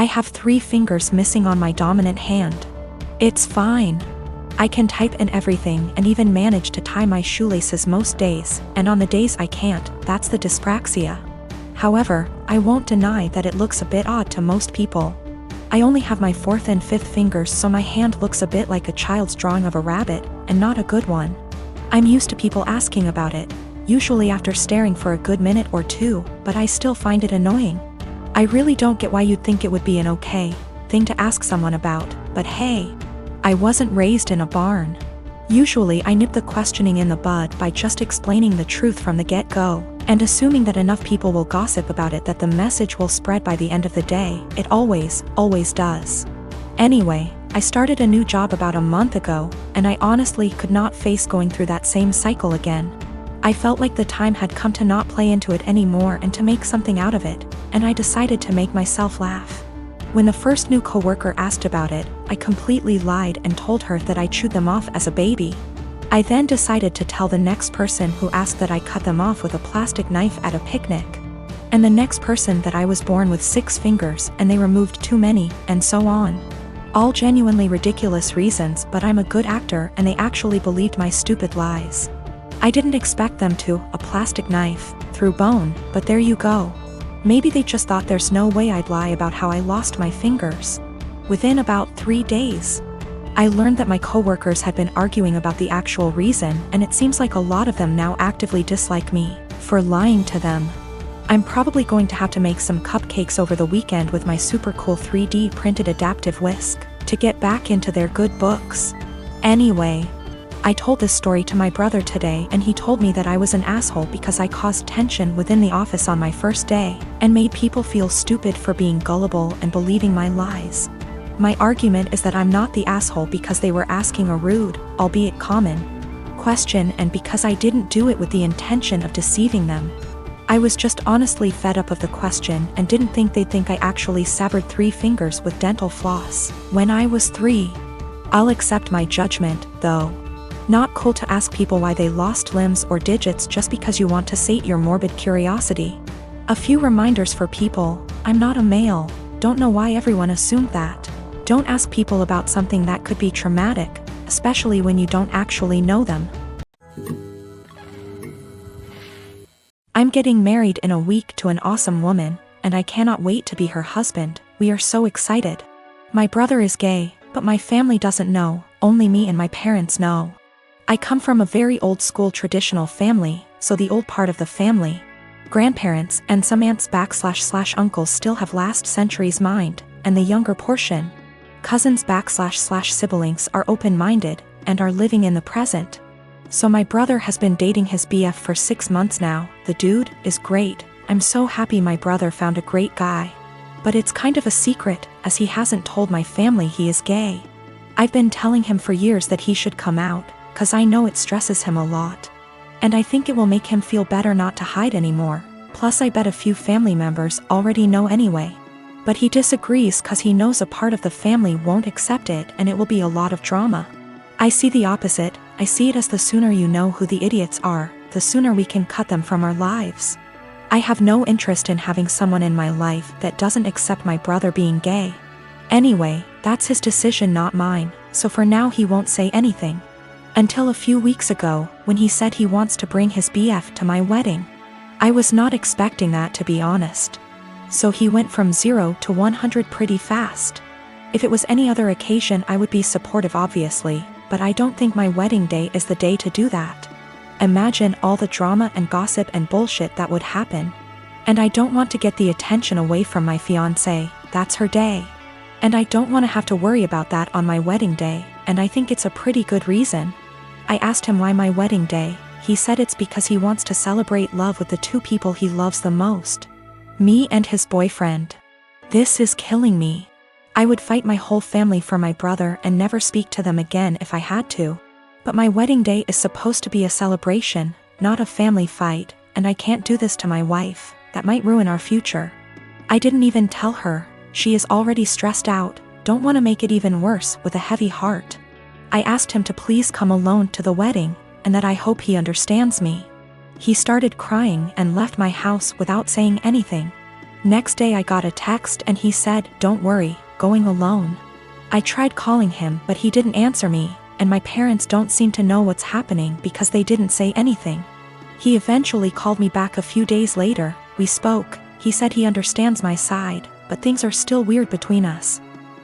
I have 3 fingers missing on my dominant hand. It's fine. I can type and everything and even manage to tie my shoelaces most days, and on the days I can't, that's the dyspraxia. However, I won't deny that it looks a bit odd to most people. I only have my 4th and 5th fingers, so my hand looks a bit like a child's drawing of a rabbit, and not a good one. I'm used to people asking about it, usually after staring for a good minute or 2, but I still find it annoying. I really don't get why you'd think it would be an okay thing to ask someone about, but hey, I wasn't raised in a barn. Usually I nip the questioning in the bud by just explaining the truth from the get-go, and assuming that enough people will gossip about it that the message will spread by the end of the day. It always does. Anyway, I started a new job about a month ago, and I honestly could not face going through that same cycle again. I felt like the time had come to not play into it anymore and to make something out of it, and I decided to make myself laugh. When the first new coworker asked about it, I completely lied and told her that I chewed them off as a baby. I then decided to tell the next person who asked that I cut them off with a plastic knife at a picnic. And the next person that I was born with 6 fingers and they removed too many, and so on. All genuinely ridiculous reasons, but I'm a good actor and they actually believed my stupid lies. I didn't expect them to, a plastic knife, through bone, but there you go. Maybe they just thought there's no way I'd lie about how I lost my fingers. Within about 3 days, I learned that my coworkers had been arguing about the actual reason, and it seems like a lot of them now actively dislike me for lying to them. I'm probably going to have to make some cupcakes over the weekend with my super cool 3D printed adaptive whisk to get back into their good books. Anyway, I told this story to my brother today, and he told me that I was an asshole because I caused tension within the office on my first day and made people feel stupid for being gullible and believing my lies. My argument is that I'm not the asshole because they were asking a rude, albeit common, question, and because I didn't do it with the intention of deceiving them. I was just honestly fed up of the question and didn't think they'd think I actually severed 3 fingers with dental floss when I was 3. I'll accept my judgment, though. Not cool to ask people why they lost limbs or digits just because you want to sate your morbid curiosity. A few reminders for people: I'm not a male. Don't know why everyone assumed that. Don't ask people about something that could be traumatic, especially when you don't actually know them. I'm getting married in a week to an awesome woman, and I cannot wait to be her husband. We are so excited. My brother is gay, but my family doesn't know, only me and my parents know. I come from a very old school traditional family, so the old part of the family, grandparents and some aunts / uncles still have last century's mind, and the younger portion, cousins / siblings, are open-minded and are living in the present. So my brother has been dating his BF for 6 months now. The dude is great. I'm so happy my brother found a great guy. But it's kind of a secret, as he hasn't told my family he is gay. I've been telling him for years that he should come out, 'cause I know it stresses him a lot. And I think it will make him feel better not to hide anymore. Plus I bet a few family members already know anyway. But he disagrees 'cause he knows a part of the family won't accept it and it will be a lot of drama. I see the opposite. I see it as the sooner you know who the idiots are, the sooner we can cut them from our lives. I have no interest in having someone in my life that doesn't accept my brother being gay. Anyway, that's his decision, not mine, so for now he won't say anything. Until a few weeks ago, when he said he wants to bring his BF to my wedding. I was not expecting that, to be honest. So he went from 0 to 100 pretty fast. If it was any other occasion I would be supportive, obviously, but I don't think my wedding day is the day to do that. Imagine all the drama and gossip and bullshit that would happen. And I don't want to get the attention away from my fiancé. That's her day. And I don't want to have to worry about that on my wedding day, and I think it's a pretty good reason. I asked him why my wedding day. He said it's because he wants to celebrate love with the 2 people he loves the most. Me and his boyfriend. This is killing me. I would fight my whole family for my brother and never speak to them again if I had to. But my wedding day is supposed to be a celebration, not a family fight, and I can't do this to my wife. That might ruin our future. I didn't even tell her. She is already stressed out, don't want to make it even worse, with a heavy heart. I asked him to please come alone to the wedding, and that I hope he understands me. He started crying and left my house without saying anything. Next day I got a text and he said, "Don't worry, going alone." I tried calling him but he didn't answer me, and my parents don't seem to know what's happening because they didn't say anything. He eventually called me back a few days later, we spoke, he said he understands my side, but things are still weird between us.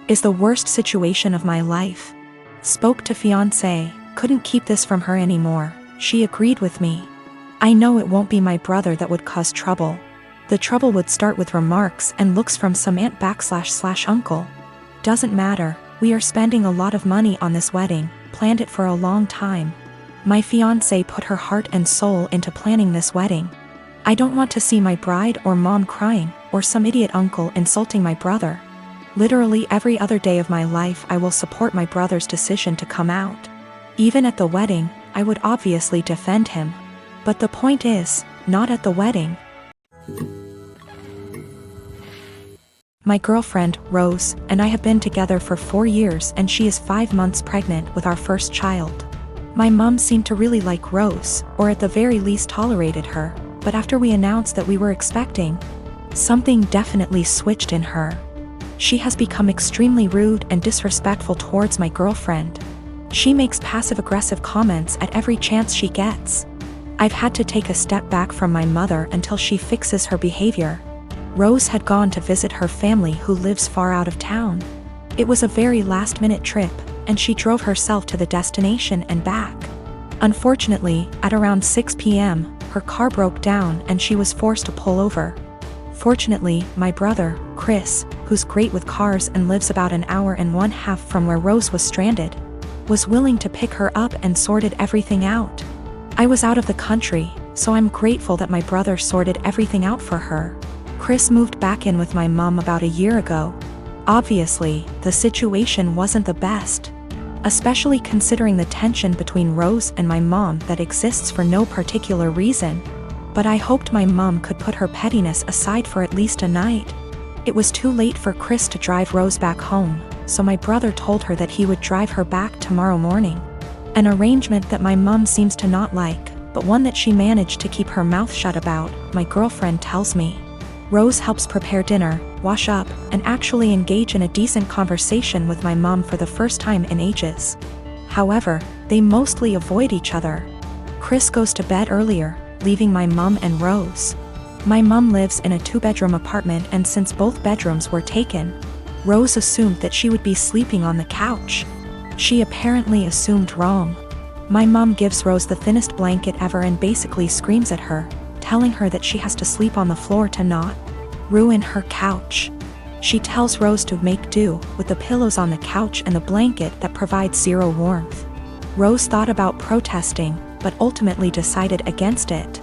Is the worst situation of my life. Spoke to fiancé, couldn't keep this from her anymore, she agreed with me. I know it won't be my brother that would cause trouble. The trouble would start with remarks and looks from some aunt/uncle. Doesn't matter, we are spending a lot of money on this wedding, planned it for a long time. My fiancé put her heart and soul into planning this wedding. I don't want to see my bride or mom crying, or some idiot uncle insulting my brother. Literally every other day of my life I will support my brother's decision to come out. Even at the wedding, I would obviously defend him. But the point is, not at the wedding. My girlfriend, Rose, and I have been together for 4 years and she is 5 months pregnant with our first child. My mom seemed to really like Rose, or at the very least tolerated her, but after we announced that we were expecting, something definitely switched in her. She has become extremely rude and disrespectful towards my girlfriend. She makes passive-aggressive comments at every chance she gets. I've had to take a step back from my mother until she fixes her behavior. Rose had gone to visit her family who lives far out of town. It was a very last-minute trip, and she drove herself to the destination and back. Unfortunately, at around 6 p.m., her car broke down and she was forced to pull over. Fortunately, my brother, Chris, who's great with cars and lives about an hour and 1/2 from where Rose was stranded, was willing to pick her up and sorted everything out. I was out of the country, so I'm grateful that my brother sorted everything out for her. Chris moved back in with my mom about a year ago. Obviously, the situation wasn't the best, especially considering the tension between Rose and my mom that exists for no particular reason. But I hoped my mom could put her pettiness aside for at least a night. It was too late for Chris to drive Rose back home, so my brother told her that he would drive her back tomorrow morning. An arrangement that my mom seems to not like, but one that she managed to keep her mouth shut about, my girlfriend tells me. Rose helps prepare dinner, wash up, and actually engage in a decent conversation with my mom for the first time in ages. However, they mostly avoid each other. Chris goes to bed earlier, leaving my mom and Rose. My mom lives in a 2-bedroom apartment, and since both bedrooms were taken, Rose assumed that she would be sleeping on the couch. She apparently assumed wrong. My mom gives Rose the thinnest blanket ever and basically screams at her, telling her that she has to sleep on the floor to not ruin her couch. She tells Rose to make do with the pillows on the couch and the blanket that provides zero warmth. Rose thought about protesting, but ultimately decided against it.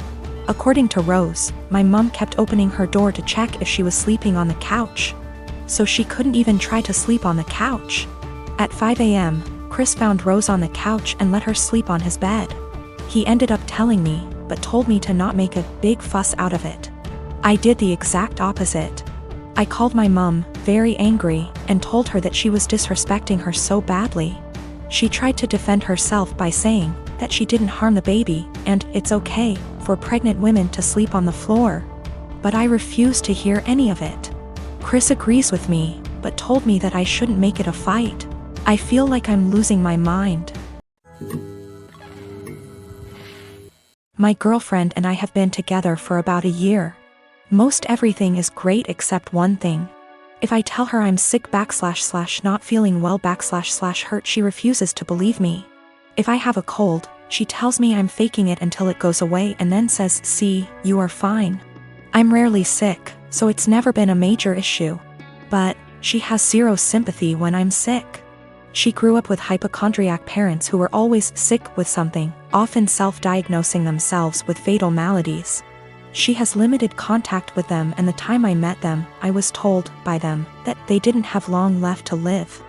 According to Rose, my mom kept opening her door to check if she was sleeping on the couch, so she couldn't even try to sleep on the couch. At 5 a.m., Chris found Rose on the couch and let her sleep on his bed. He ended up telling me, but told me to not make a big fuss out of it. I did the exact opposite. I called my mom, very angry, and told her that she was disrespecting her so badly. She tried to defend herself by saying that she didn't harm the baby, and it's okay for pregnant women to sleep on the floor. But I refused to hear any of it. Chris agrees with me, but told me that I shouldn't make it a fight. I feel like I'm losing my mind. My girlfriend and I have been together for about a year. Most everything is great except one thing. If I tell her I'm sick / not feeling well / hurt, she refuses to believe me. If I have a cold, she tells me I'm faking it until it goes away and then says, "See, you are fine." I'm rarely sick, so it's never been a major issue. But she has zero sympathy when I'm sick. She grew up with hypochondriac parents who were always sick with something, often self-diagnosing themselves with fatal maladies. She has limited contact with them, and the time I met them, I was told by them that they didn't have long left to live.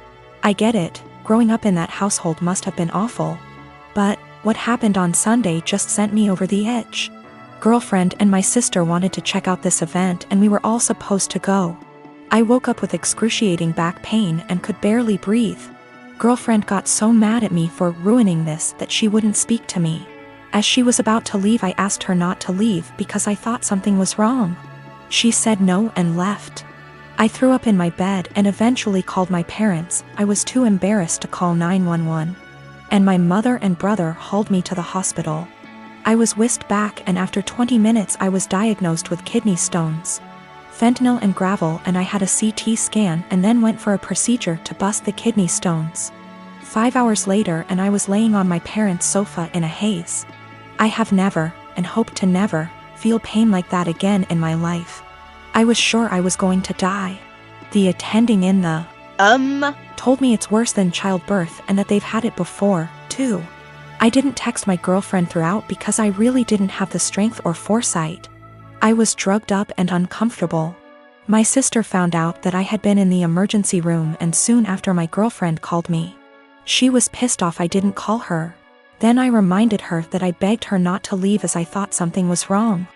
I get it, growing up in that household must have been awful. But what happened on Sunday just sent me over the edge. Girlfriend and my sister wanted to check out this event and we were all supposed to go. I woke up with excruciating back pain and could barely breathe. Girlfriend got so mad at me for ruining this that she wouldn't speak to me. As she was about to leave, I asked her not to leave because I thought something was wrong. She said no and left. I threw up in my bed and eventually called my parents. I was too embarrassed to call 911. And my mother and brother hauled me to the hospital. I was whisked back and after 20 minutes I was diagnosed with kidney stones. Fentanyl and gravel, and I had a CT scan and then went for a procedure to bust the kidney stones. 5 hours later and I was laying on my parents' sofa in a haze. I have never, and hope to never, feel pain like that again in my life. I was sure I was going to die. The attending in the told me it's worse than childbirth and that they've had it before, too. I didn't text my girlfriend throughout because I really didn't have the strength or foresight. I was drugged up and uncomfortable. My sister found out that I had been in the emergency room and soon after my girlfriend called me. She was pissed off I didn't call her. Then I reminded her that I begged her not to leave as I thought something was wrong.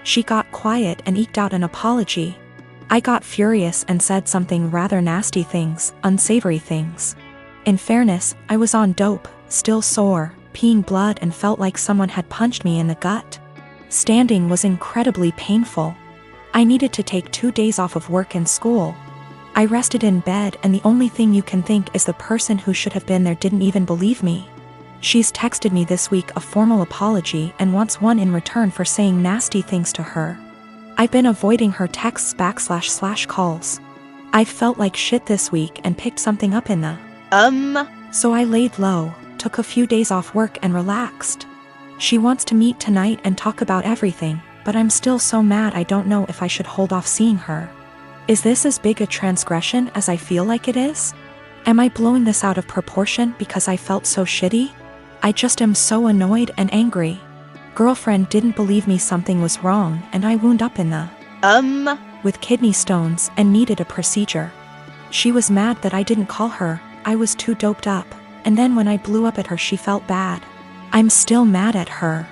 She got quiet and eked out an apology. I got furious and said something rather nasty things, unsavory things. In fairness, I was on dope, still sore, peeing blood and felt like someone had punched me in the gut. Standing was incredibly painful. I needed to take 2 days off of work and school. I rested in bed and the only thing you can think is the person who should have been there didn't even believe me. She's texted me this week a formal apology and wants one in return for saying nasty things to her. I've been avoiding her texts / calls. I've felt like shit this week and picked something up in the so I laid low, took a few days off work and relaxed. She wants to meet tonight and talk about everything, but I'm still so mad I don't know if I should hold off seeing her. Is this as big a transgression as I feel like it is? Am I blowing this out of proportion because I felt so shitty? I just am so annoyed and angry. Girlfriend didn't believe me something was wrong and I wound up in the with kidney stones and needed a procedure. She was mad that I didn't call her, I was too doped up, and then when I blew up at her she felt bad. I'm still mad at her.